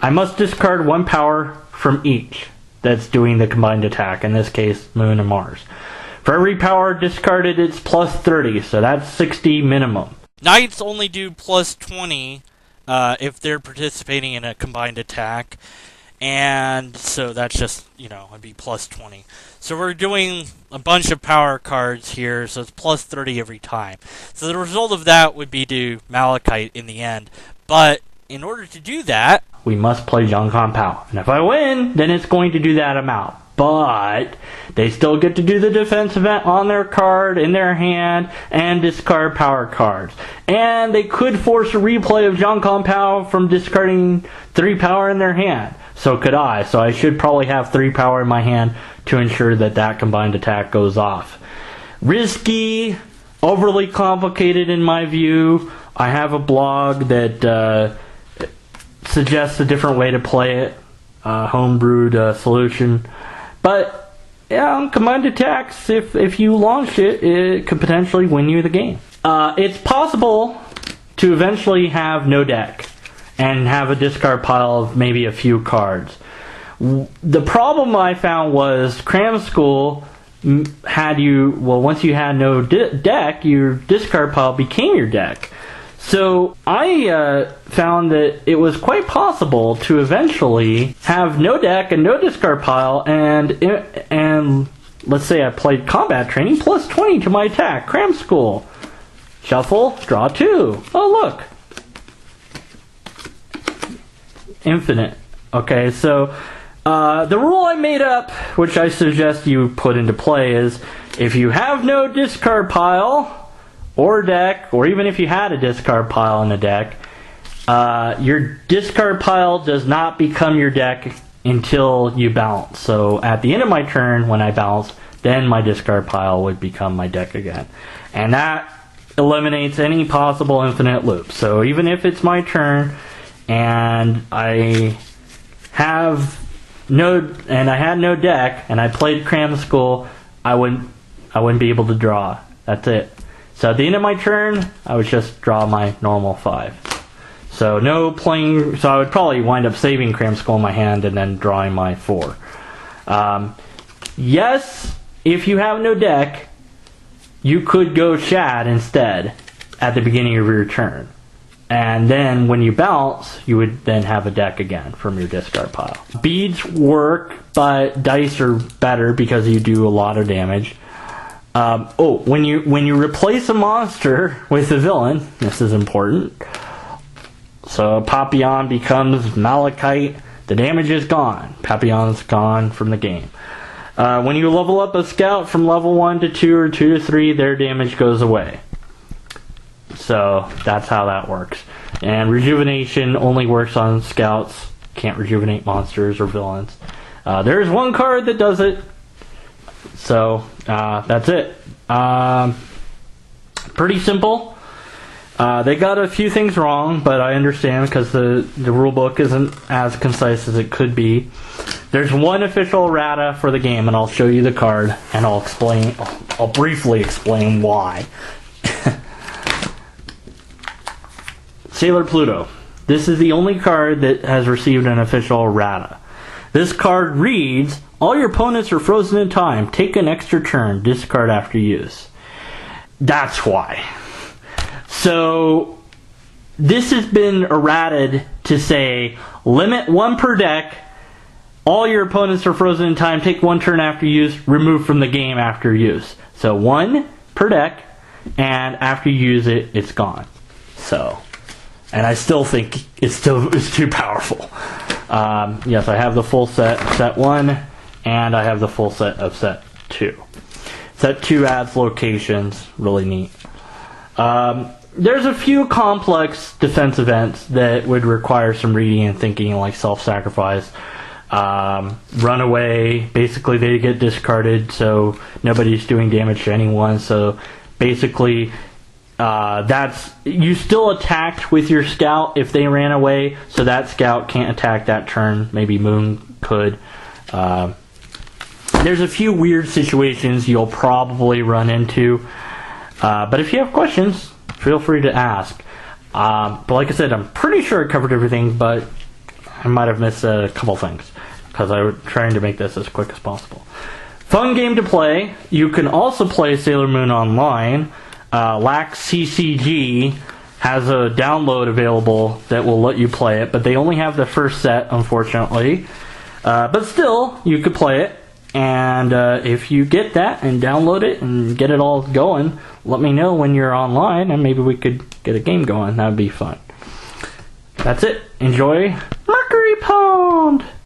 I must discard 1 power from each that's doing the combined attack, in this case, Moon and Mars. For every power discarded, it's plus 30, so that's 60 minimum. Knights only do plus 20 if they're participating in a combined attack, and so that's just, it'd be plus 20. So we're doing a bunch of power cards here, so it's plus 30 every time. So the result of that would be to Malachite in the end, but in order to do that, we must play Junkan Pao. And if I win, then it's going to do that amount. But they still get to do the defense event on their card, in their hand, and discard power cards. And they could force a replay of Junkan Pao from discarding 3 power in their hand. So could I. So I should probably have 3 power in my hand to ensure that that combined attack goes off. Risky, overly complicated in my view. I have a blog that suggests a different way to play it. Home-brewed solution. But, yeah, combined attacks, if you launch it, it could potentially win you the game. It's possible to eventually have no deck and have a discard pile of maybe a few cards. The problem I found was Cram School had you, once you had no deck, your discard pile became your deck. So I found that it was quite possible to eventually have no deck and no discard pile, and let's say I played combat training, plus 20 to my attack, Cram School. Shuffle, draw 2. Oh, look. Infinite. Okay, so the rule I made up, which I suggest you put into play, is if you have no discard pile or deck, or even if you had a discard pile in a deck, your discard pile does not become your deck until you bounce. So at the end of my turn, when I bounce, then my discard pile would become my deck again. And that eliminates any possible infinite loop. So even if it's my turn and I had no deck and I played Cram School, I wouldn't be able to draw. That's it. So at the end of my turn, I would just draw my normal 5. So no playing. So I would probably wind up saving Cram Skull in my hand and then drawing my 4. Yes, if you have no deck, you could go Shad instead at the beginning of your turn. And then when you bounce, you would then have a deck again from your discard pile. Beads work, but dice are better because you do a lot of damage. When you replace a monster with a villain, this is important. So Papillon becomes Malachite, the damage is gone. Papillon's gone from the game. When you level up a scout from level 1 to 2 or 2 to 3, their damage goes away. So that's how that works. And rejuvenation only works on scouts. Can't rejuvenate monsters or villains. There's one card that does it. So that's it. Pretty simple. They got a few things wrong, but I understand because the rule book isn't as concise as it could be. There's one official errata for the game, and I'll show you the card, and I'll briefly explain why. Sailor Pluto. This is the only card that has received an official errata. This card reads, all your opponents are frozen in time. Take an extra turn. Discard after use. That's why. So, this has been errated to say, limit 1 per deck. All your opponents are frozen in time. Take 1 turn after use. Remove from the game after use. So, 1 per deck. And after you use it, it's gone. So, and I still think it's too powerful. Yes, I have the full set 1, and I have the full set of set 2. Set 2 adds locations, really neat. There's a few complex defense events that would require some reading and thinking, like self-sacrifice. Runaway, basically they get discarded, so nobody's doing damage to anyone, so basically you still attacked with your scout if they ran away, so that scout can't attack that turn. Maybe Moon could. There's a few weird situations you'll probably run into, but if you have questions, feel free to ask. But like I said, I'm pretty sure I covered everything, but I might have missed a couple things because I was trying to make this as quick as possible. Fun game to play. You can also play Sailor Moon online. Lax CCG has a download available that will let you play it, but they only have the first set, unfortunately. But still, you could play it. And if you get that and download it and get it all going, let me know when you're online, and maybe we could get a game going. That would be fun. That's it. Enjoy Mercury Pond!